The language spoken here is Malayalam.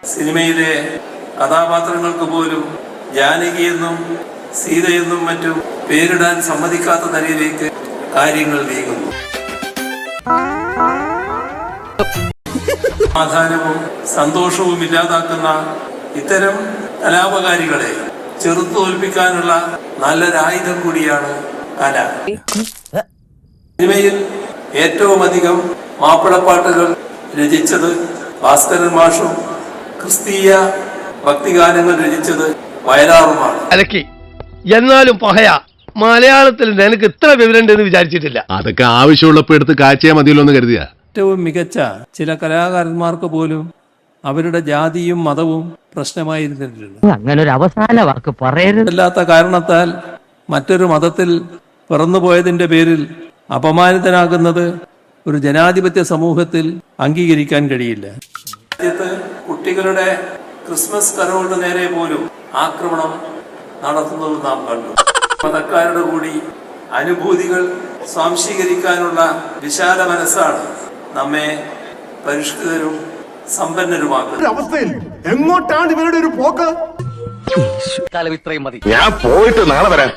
സിനിമയിലെ കഥാപാത്രങ്ങൾക്ക് പോലും ജാനകിയെന്നും സീതയെന്നും മറ്റും പേരിടാൻ സമ്മതിക്കാത്ത നിലയിലേക്ക് കാര്യങ്ങൾ നീങ്ങുന്നു. സമാധാനവും സന്തോഷവും ഇല്ലാതാക്കുന്ന ഇത്തരം കലാപകാരികളെ ചെറുത്തോൽപ്പിക്കാനുള്ള നല്ലൊരായുധം കൂടിയാണ് കല. സിനിമയിൽ ഏറ്റവും അധികം മാപ്പിളപ്പാട്ടുകൾ രചിച്ചത് ഭാസ്കരൻ മാഷും ക്രിസ്തീയ ഭക്തിഗാനങ്ങൾ രചിച്ചത് വയലാറുമാണ്. എന്നാലും പഹയാ മലയാളത്തിൽ നിനക്ക് ഇത്ര വിവരമുണ്ടെന്ന് വിചാരിച്ചിട്ടില്ല. അതൊക്കെ ആവശ്യമുള്ളപ്പോ എടുത്ത് കാച്ചിയാ മതിയല്ലോ എന്ന് കരുതിയാ. ഏറ്റവും മികച്ച ചില കലാകാരന്മാർക്ക് പോലും അവരുടെ ജാതിയും മതവും പ്രശ്നമായിരുന്നിട്ടുണ്ട്. അങ്ങനെ ഒരു അവസാന വാക്ക് പറയരുതല്ലാത്ത കാരണത്താൽ മറ്റൊരു മതത്തിൽ പിറന്നുപോയതിന്റെ പേരിൽ അപമാനിതനാകുന്നത് ഒരു ജനാധിപത്യ സമൂഹത്തിൽ അംഗീകരിക്കാൻ കഴിയില്ല. രാജ്യത്ത് കുട്ടികളുടെ ക്രിസ്മസ് കരോളിന് നേരെ പോലും ആക്രമണം നടത്തുന്നത് നാം കണ്ടു. മതക്കാരുടെ കൂടി അനുഭൂതികൾ സ്വാംശീകരിക്കാനുള്ള വിശാല മനസ്സാണ് നമ്മെ പരിഷ്കൃതരും സമ്പന്നരുമാക്കുന്നത്. അവസ്ഥയിൽ എങ്ങോട്ടാണ് ഇവരുടെ ഒരു പോക്ക്? ഇത്രയും മതി. ഞാൻ പോയിട്ട് നാളെ വരാം.